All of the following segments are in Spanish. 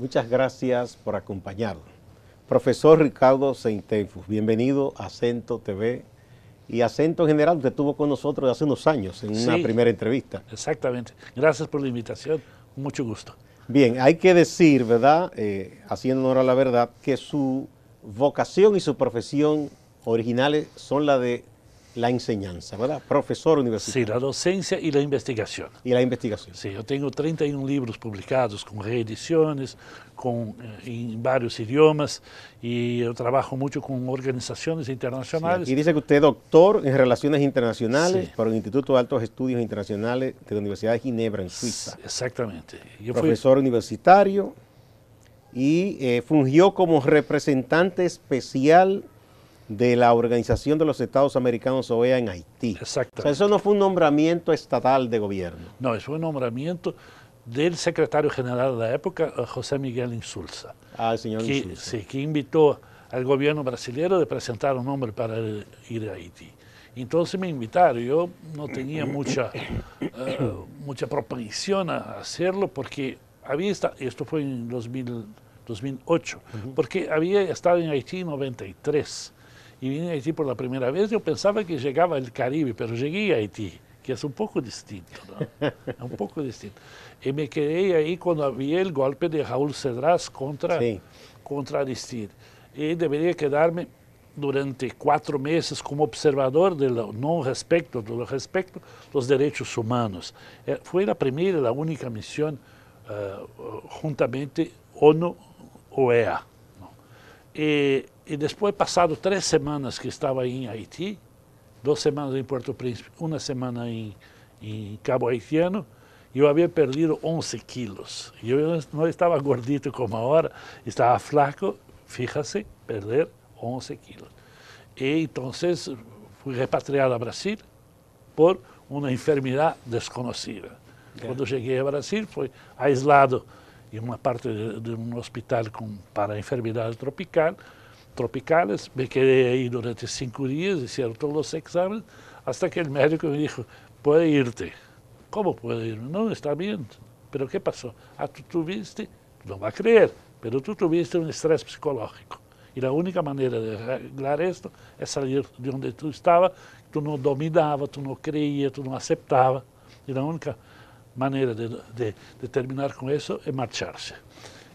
Muchas gracias por acompañarnos. Profesor Ricardo Seinteufus, bienvenido a Acento TV y Acento en general. Usted estuvo con nosotros hace unos años en una primera entrevista. Exactamente. Gracias por la invitación. Mucho gusto. Bien, hay que decir, ¿verdad? Haciendo honor a la verdad, que su vocación y su profesión originales son la de la enseñanza, ¿verdad? Profesor universitario. Sí, la docencia y la investigación. Y la investigación. Sí, yo tengo 31 libros publicados con reediciones, en varios idiomas, y yo trabajo mucho con organizaciones internacionales. Sí, y dice que usted es doctor en Relaciones Internacionales por el Instituto de Altos Estudios Internacionales de la Universidad de Ginebra, en Suiza. Exactamente. Profesor universitario y fungió como representante especial de la Organización de los Estados Americanos, OEA, en Haití. Exactamente. O sea, eso no fue un nombramiento estatal de gobierno. No, eso fue un nombramiento del secretario general de la época, José Miguel Insulza. Ah, el señor Insulza. Sí, que invitó al gobierno brasileño a presentar un nombre para ir a Haití. Entonces me invitaron, yo no tenía mucha propensión a hacerlo porque esto fue en 2008, porque había estado en Haití en 93. Y vine a Haití por la primera vez, yo pensaba que llegaba al Caribe, pero llegué a Haití, que es un poco distinto, ¿no? Es un poco distinto. Y me quedé ahí cuando había el golpe de Raúl Cedras contra Aristide. Y debería quedarme durante 4 meses como observador del no respeto, de respecto a los derechos humanos. Fue la primera y la única misión juntamente ONU-OEA. Y después, pasado 3 semanas que estaba ahí en Haití, 2 semanas en Puerto Príncipe, 1 semana en Cabo Haitiano, yo había perdido 11 kilos. Yo no estaba gordito como ahora, estaba flaco, fíjese, perder 11 kilos. Y entonces fui repatriado a Brasil por una enfermedad desconocida. Cuando llegué a Brasil, fui aislado en una parte de un hospital para enfermedades tropicales. Me quedé ahí durante 5 días, hicieron todos los exámenes, hasta que el médico me dijo, puede irte. ¿Cómo puede irme? No, está bien. ¿Pero qué pasó? Tú tuviste, no va a creer, pero tú tuviste un estrés psicológico. Y la única manera de arreglar esto es salir de donde tú estabas, tú no dominabas, tú no creías, tú no aceptabas. Y la única manera de terminar con eso es marcharse.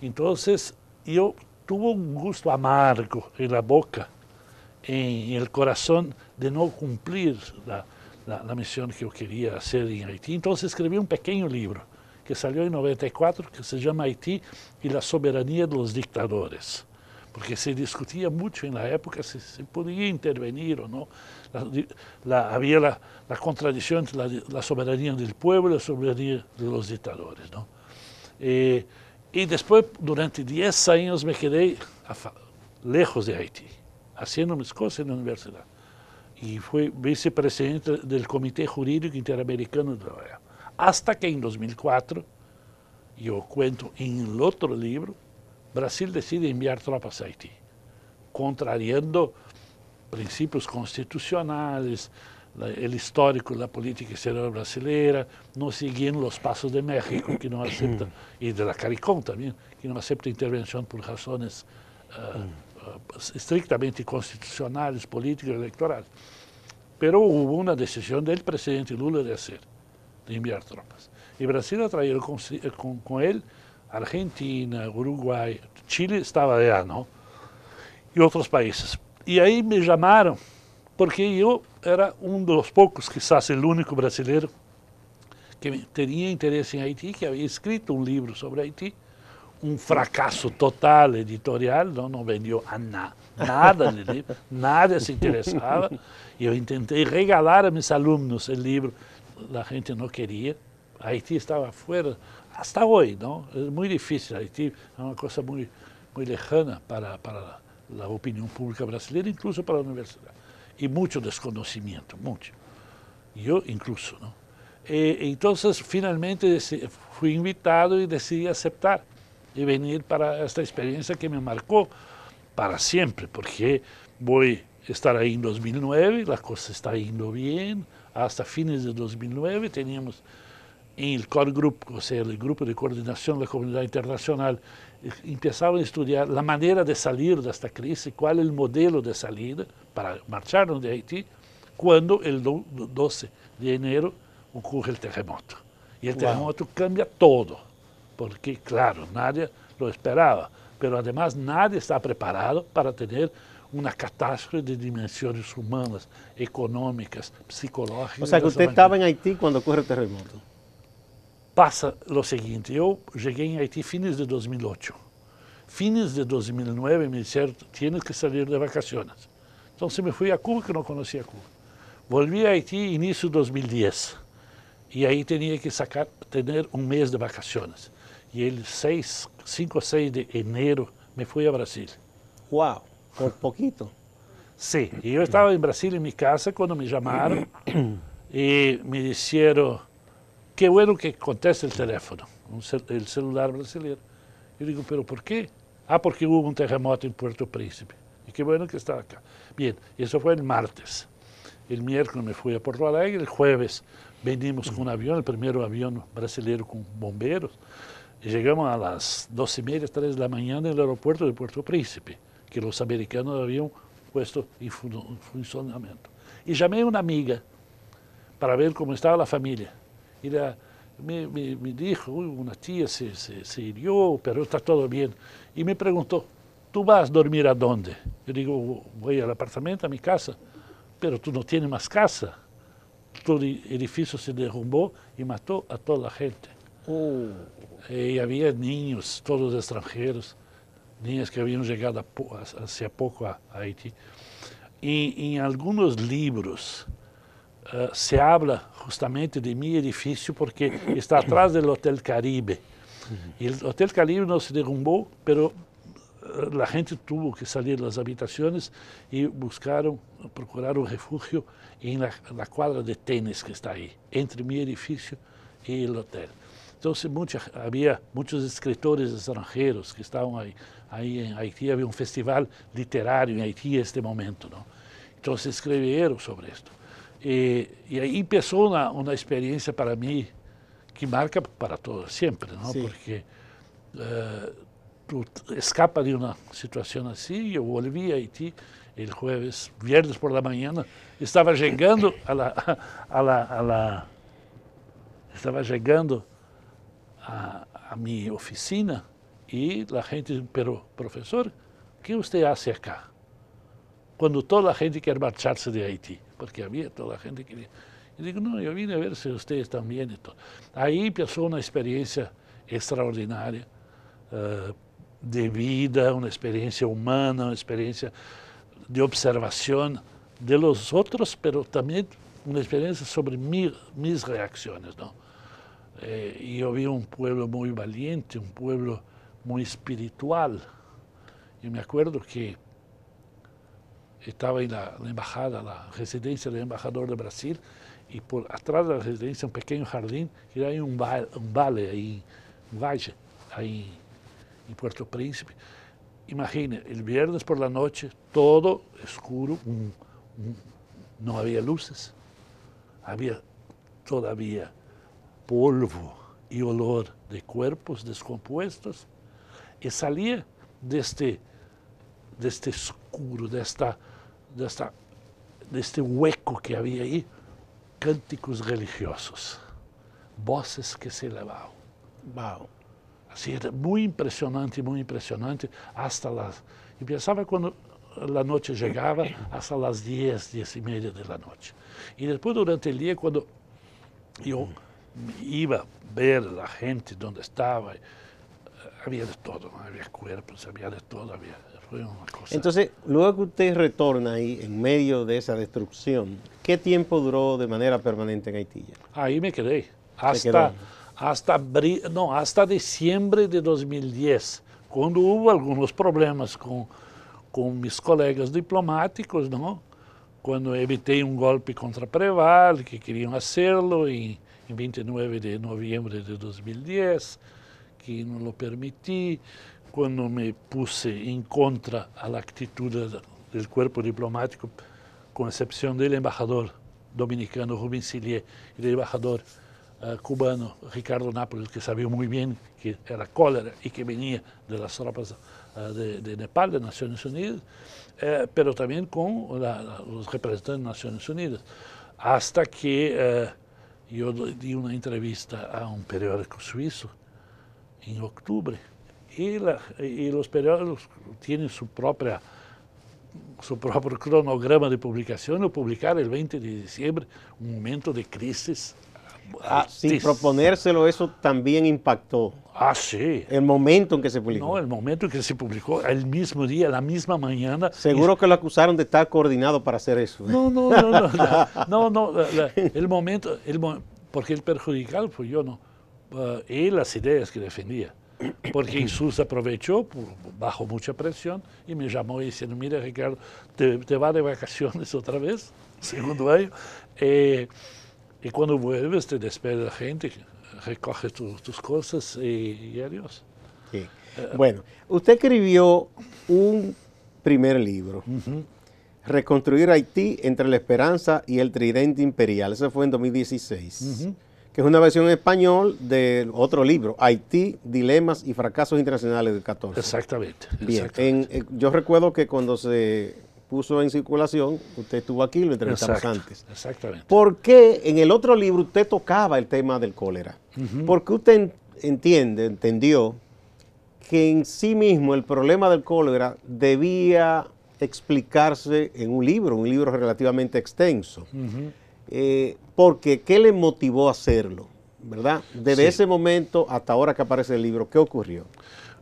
Entonces, yo tuve un gusto amargo en la boca, en el corazón, de no cumplir la misión que yo quería hacer en Haití. Entonces escribí un pequeño libro que salió en 94, que se llama Haití y la soberanía de los dictadores. Porque se discutía mucho en la época si se podía intervenir o no. Había la contradicción entre la soberanía del pueblo y la soberanía de los dictadores, ¿no? Y después, durante 10 años, me quedé lejos de Haití, haciendo mis cosas en la universidad. Y fui vicepresidente del Comité Jurídico Interamericano de la OEA. Hasta que en 2004, yo cuento en el otro libro, Brasil decide enviar tropas a Haití, contrariando princípios constitucionales, el histórico de la política exterior brasileña, no siguiendo los pasos de México, que no acepta, y de la CARICOM también, que no acepta intervención por razones estrictamente constitucionales, políticas, electorales. Pero hubo una decisión del presidente Lula de enviar tropas. Y Brasil ha traído con él Argentina, Uruguay, Chile estaba allá, ¿no? Y otros países. Y ahí me llamaron, porque yo era uno de los pocos, quizás el único brasileño, que tenía interés en Haití, que había escrito un libro sobre Haití, un fracaso total editorial, no vendió a nada del libro, nadie se interesaba. Yo intenté regalar a mis alumnos el libro, la gente no quería, Haití estaba fuera, hasta hoy, ¿no? Es muy difícil, Haití es una cosa muy lejana para la opinión pública brasileña, incluso para la universidad. Y mucho desconocimiento, mucho. Yo incluso, ¿no? Entonces, finalmente fui invitado y decidí aceptar y venir para esta experiencia que me marcó para siempre, porque voy a estar ahí en 2009, la cosa está yendo bien, hasta fines de 2009 teníamos en el Core Group, o sea, el Grupo de Coordinación de la Comunidad Internacional, empezaban a estudiar la manera de salir de esta crisis, cuál es el modelo de salida para marcharnos de Haití, cuando el 12 de enero ocurre el terremoto. Y el terremoto cambia todo, porque, claro, nadie lo esperaba, pero además nadie está preparado para tener una catástrofe de dimensiones humanas, económicas, psicológicas. O sea, que usted estaba en Haití cuando ocurre el terremoto. Pasa lo seguinte, yo llegué en Haití fines de 2008. Fines de 2009 me dijeron, tienes que salir de vacaciones. Entonces me fui a Cuba, que no conocía Cuba. Volví a Haití inicio de 2010. Y ahí tenía que tener un mes de vacaciones. Y el 5 o 6 de enero me fui a Brasil. ¡Wow! Por poquito. Sí, y yo estaba en Brasil en mi casa cuando me llamaron y me dijeron, qué bueno que conteste el teléfono, el celular brasileño. Yo digo, ¿pero por qué? Ah, porque hubo un terremoto en Puerto Príncipe. Y qué bueno que estaba acá. Bien, eso fue el martes. El miércoles me fui a Porto Alegre, el jueves venimos con un avión, el primer avión brasileño con bomberos. Y llegamos a las 2:30, 3 de la mañana en el aeropuerto de Puerto Príncipe, que los americanos habían puesto en funcionamiento. Y llamé a una amiga para ver cómo estaba la familia. Y me dijo, una tía se hirió, pero está todo bien. Y me preguntó, ¿tú vas a dormir a dónde? Yo digo, voy al apartamento, a mi casa. Pero tú no tienes más casa. Todo el edificio se derrumbó y mató a toda la gente. Y había niños, todos extranjeros, niñas que habían llegado hace poco a Haití. Y en algunos libros se habla justamente de mi edificio porque está atrás del Hotel Caribe. Y el Hotel Caribe no se derrumbó, pero la gente tuvo que salir de las habitaciones y procuraron refugio en la cuadra de tenis que está ahí, entre mi edificio y el hotel. Entonces había muchos escritores extranjeros que estaban ahí en Haití, había un festival literario en Haití en este momento, ¿no? Entonces escribieron sobre esto. Y ahí empezó una experiencia para mí que marca para todos, siempre, ¿no? Sí. Porque tú escapas de una situación así. Yo volví a Haití el viernes por la mañana, estaba llegando a mi oficina y la gente, pero profesor, ¿qué usted hace acá? Cuando toda la gente quiere marcharse de Haití, porque había toda la gente que quería. Y digo, no, yo vine a ver si ustedes también. Y todo. Ahí empezó una experiencia extraordinaria de vida, una experiencia humana, una experiencia de observación de los otros, pero también una experiencia sobre mis reacciones, ¿no? Y yo vi un pueblo muy valiente, un pueblo muy espiritual. Yo me acuerdo que estaba en la embajada, la residencia del embajador de Brasil, y por atrás de la residencia un pequeño jardín, y hay un valle ahí, ahí en Puerto Príncipe. Imagine, el viernes por la noche, todo oscuro, no había luces, había todavía polvo y olor de cuerpos descompuestos, y salía de este escuro, de este hueco que había ahí, cánticos religiosos, voces que se elevaban. Wow. Así era muy impresionante, hasta y pensaba cuando la noche llegaba, hasta las 10:30 de la noche. Y después durante el día, cuando yo iba a ver a la gente donde estaba, había de todo, ¿no? Había cuerpos, había de todo, fue una cosa. Entonces, luego que usted retorna ahí en medio de esa destrucción, ¿qué tiempo duró de manera permanente en Haití? Ahí me quedé, hasta diciembre de 2010, cuando hubo algunos problemas con mis colegas diplomáticos, ¿no? Cuando evité un golpe contra Preval, que querían hacerlo en 29 de noviembre de 2010, que no lo permití, cuando me puse en contra a la actitud del cuerpo diplomático, con excepción del embajador dominicano Rubén Sillier y del embajador cubano Ricardo Nápoles, que sabía muy bien que era cólera y que venía de las tropas de Nepal, de Naciones Unidas, pero también con los representantes de Naciones Unidas. Hasta que yo di una entrevista a un periódico suizo en octubre, y los periódicos tienen su propio cronograma de publicación. Lo publicaron el 20 de diciembre, un momento de crisis. Sin proponérselo, eso también impactó. Sí. El momento en que se publicó. No, el momento en que se publicó, el mismo día, la misma mañana. Seguro que lo acusaron de estar coordinado para hacer eso. No, el momento, porque el perjudicado fui yo, no. Y las ideas que defendía. Porque Jesús aprovechó, bajo mucha presión, y me llamó diciendo: mira, Ricardo, te vas de vacaciones otra vez, segundo año, y cuando vuelves te despide la gente, recoge tus cosas y adiós. Sí. Bueno, usted escribió un primer libro, Reconstruir Haití entre la esperanza y el tridente imperial. Eso fue en 2016. Que es una versión en español de otro libro, Haití, Dilemas y Fracasos Internacionales del 14. Exactamente. Bien, yo recuerdo que cuando se puso en circulación, usted estuvo aquí, lo entrevistamos antes. Exactamente. ¿Por qué en el otro libro usted tocaba el tema del cólera? Porque usted entendió que en sí mismo el problema del cólera debía explicarse en un libro relativamente extenso. Porque, ¿qué le motivó a hacerlo? ¿Verdad? Desde ese momento hasta ahora que aparece el libro, ¿qué ocurrió?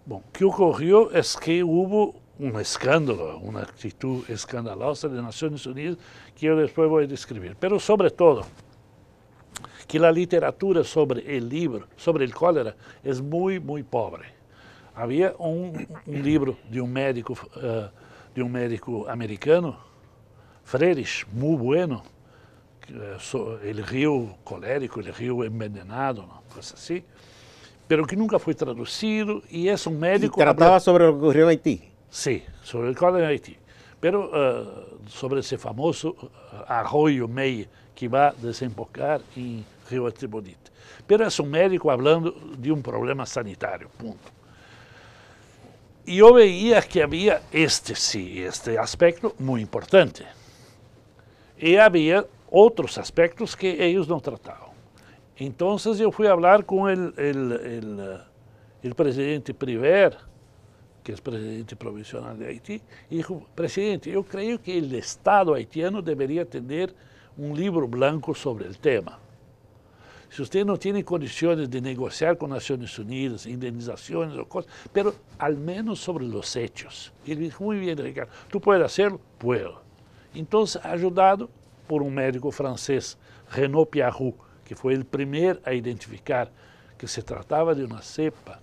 Bueno, ¿qué ocurrió? Es que hubo un escándalo, una actitud escandalosa de Naciones Unidas que yo después voy a describir. Pero sobre todo, que la literatura sobre el libro, sobre el cólera, es muy, muy pobre. Había un libro de un médico americano, Friedrich, muy bueno, el río colérico, el río envenenado, ¿no? Cosas así, pero que nunca fue traducido, y es un médico... ¿Y trataba sobre lo que ocurrió en Haití? Sí, sobre el cólera en Haití, pero sobre ese famoso arroyo Meia que va a desembocar en Río Artibonite. Pero es un médico hablando de un problema sanitario, punto. Y yo veía que había este aspecto muy importante. Y había otros aspectos que ellos no trataban. Entonces yo fui a hablar con el presidente Priver, que es presidente provisional de Haití, y dijo: presidente, yo creo que el Estado haitiano debería tener un libro blanco sobre el tema. Si usted no tiene condiciones de negociar con Naciones Unidas, indemnizaciones o cosas, pero al menos sobre los hechos. Y él dijo: muy bien, Ricardo, ¿tú puedes hacerlo? Puedo. Entonces, ayudado por un médico francés, Renaud Piarou, que fue el primer a identificar que se trataba de una cepa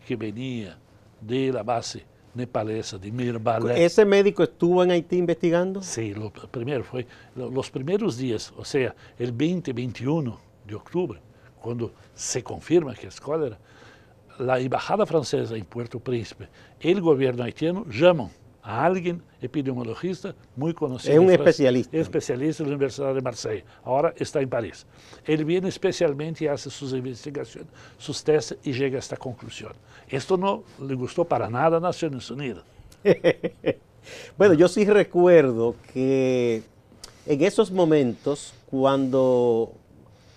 que venía de la base nepalesa de Mirbalais. ¿Ese médico estuvo en Haití investigando? Sí, los primeros días, o sea, el 20-21 de octubre, cuando se confirma que es cólera, la embajada francesa en Puerto Príncipe, el gobierno haitiano llaman a alguien epidemiologista muy conocido. Es un especialista. Es especialista en la Universidad de Marsella. Ahora está en París. Él viene especialmente y hace sus investigaciones, sus testes y llega a esta conclusión. Esto no le gustó para nada a Naciones Unidas. Bueno, yo sí recuerdo que en esos momentos, cuando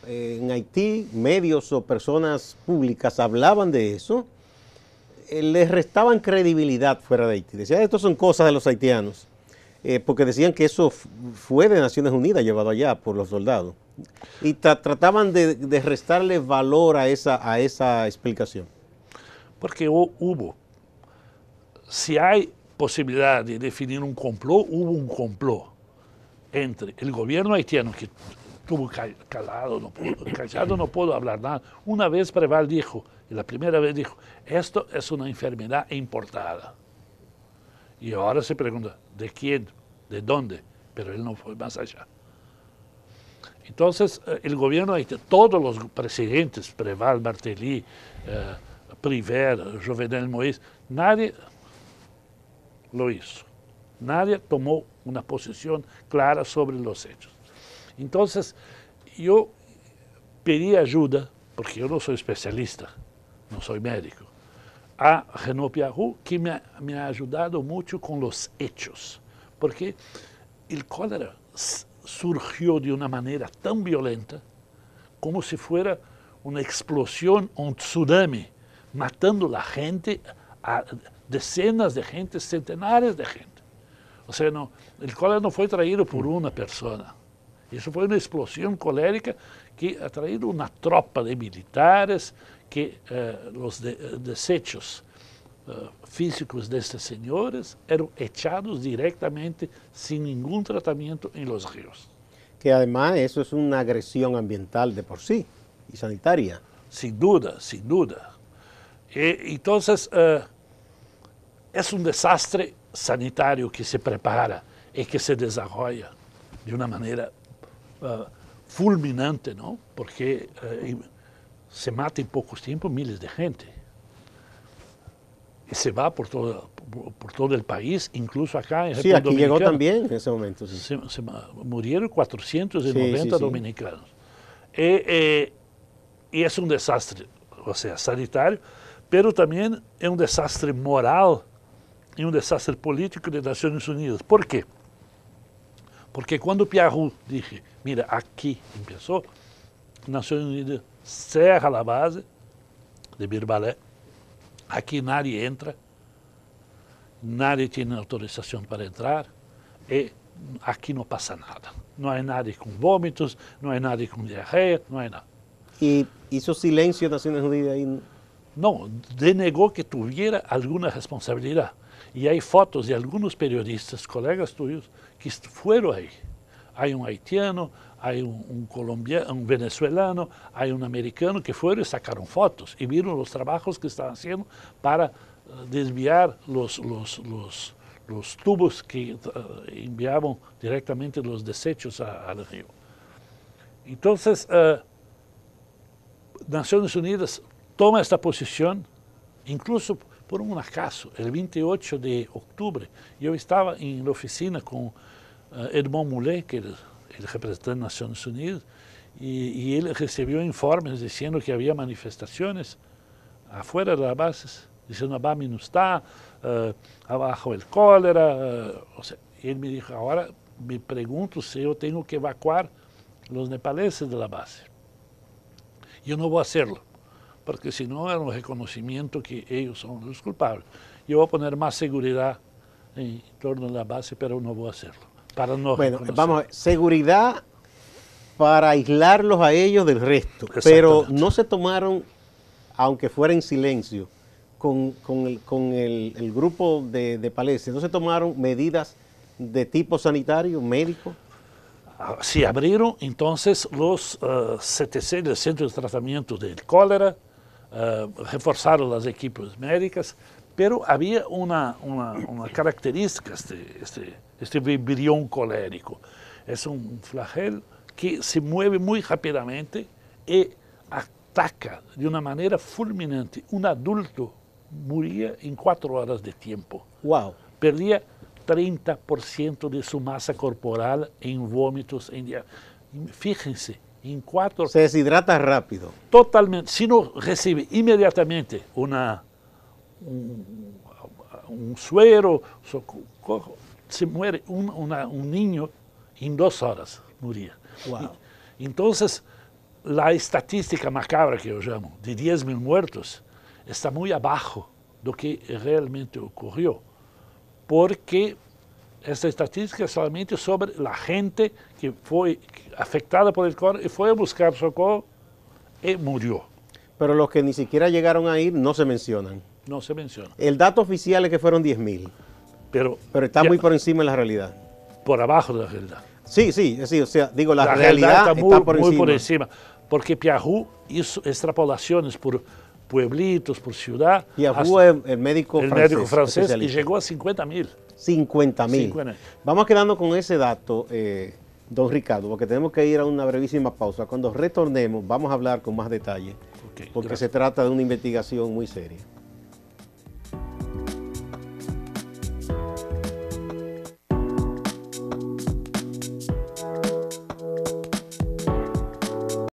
en Haití medios o personas públicas hablaban de eso, les restaban credibilidad fuera de Haití. Decían: esto son cosas de los haitianos, porque decían que eso fue de Naciones Unidas llevado allá por los soldados. Y trataban de restarle valor a esa explicación. Porque hubo, si hay posibilidad de definir un complot, hubo un complot entre el gobierno haitiano, que estuvo callado, no puedo hablar nada. Una vez Preval dijo, y la primera vez dijo: esto es una enfermedad importada. Y ahora se pregunta: ¿de quién? ¿De dónde? Pero él no fue más allá. Entonces, el gobierno haitiano, todos los presidentes, Preval, Martelly, Priver, Jovenel Moïse, nadie lo hizo. Nadie tomó una posición clara sobre los hechos. Entonces, yo pedí ayuda, porque yo no soy especialista, no soy médico, a Renaud Piarou, que me ha ayudado mucho con los hechos, porque el cólera surgió de una manera tan violenta como si fuera una explosión, un tsunami, matando a la gente, a decenas de gente, centenares de gente. O sea, no, el cólera no fue traído por una persona. Eso fue una explosión colérica que ha traído una tropa de militares, que los desechos físicos de estos señores eran echados directamente, sin ningún tratamiento, en los ríos. Que además eso es una agresión ambiental de por sí y sanitaria. Sin duda, sin duda. Entonces, es un desastre sanitario que se prepara y que se desarrolla de una manera fulminante, ¿no? Porque se mata en pocos tiempos miles de gente. Y se va por todo el país, incluso acá en Sí, aquí llegó también en ese momento. Sí. Se murieron 490 dominicanos. Y es un desastre, o sea, sanitario, pero también es un desastre moral y un desastre político de Naciones Unidas. ¿Por qué? Porque cuando Piarou dije, mira, aquí empezó, Naciones Unidas cerra la base de Birbalé, aquí nadie entra, nadie tiene autorización para entrar, y aquí no pasa nada. No hay nadie con vómitos, no hay nadie con diarrea, no hay nada. ¿Y hizo silencio Naciones Unidas ahí? No, denegó que tuviera alguna responsabilidad. Y hay fotos de algunos periodistas, colegas tuyos, que fueron ahí. Hay un haitiano, hay un colombiano, un venezolano, hay un americano que fueron y sacaron fotos y vieron los trabajos que estaban haciendo para desviar los tubos que enviaban directamente los desechos al río. Entonces, Naciones Unidas toma esta posición, incluso por un acaso, el 28 de octubre, yo estaba en la oficina con Edmond Moulet, que es el representante de Naciones Unidas, y él recibió informes diciendo que había manifestaciones afuera de las bases, diciendo, a Bami no está, abajo el cólera, o sea, y él me dijo, ahora me pregunto si yo tengo que evacuar los nepaleses de la base. Yo no voy a hacerlo, porque si no es un reconocimiento que ellos son los culpables. Yo voy a poner más seguridad en torno a la base, pero no voy a hacerlo. Para no bueno, vamos a ver, seguridad para aislarlos a ellos del resto, pero no se tomaron, aunque fuera en silencio, con el grupo de Palestina, no se tomaron medidas de tipo sanitario, médico. Se abrieron entonces los CTC, el Centro de Tratamiento del Cólera, reforzaron las equipos médicas, pero había una característica, este vibirión colérico. Es un flagelo que se mueve muy rápidamente y ataca de una manera fulminante. Un adulto moría en 4 horas de tiempo. Wow. Perdía 30% de su masa corporal en vómitos. Fíjense, en 4 horas. Se deshidrata rápido. Totalmente. Si no recibe inmediatamente un suero, socorro, se muere un niño en 2 horas, moría. Wow. Entonces, la estadística macabra que yo llamo, de 10.000 muertos, está muy abajo de lo que realmente ocurrió, porque esta estadística es solamente sobre la gente que fue afectada por el cólera y fue a buscar socorro y murió. Pero los que ni siquiera llegaron a ir no se mencionan. No se menciona. El dato oficial es que fueron 10.000. Pero está muy por encima de la realidad. Por abajo de la realidad. Sí, o sea, digo, la realidad está muy por encima. Porque Piarou hizo extrapolaciones por pueblitos, por ciudad. Piarou es el médico francés y llegó a 50.000. 50.000. Vamos quedando con ese dato, don Ricardo, porque tenemos que ir a una brevísima pausa. Cuando retornemos vamos a hablar con más detalle, porque se trata de una investigación muy seria.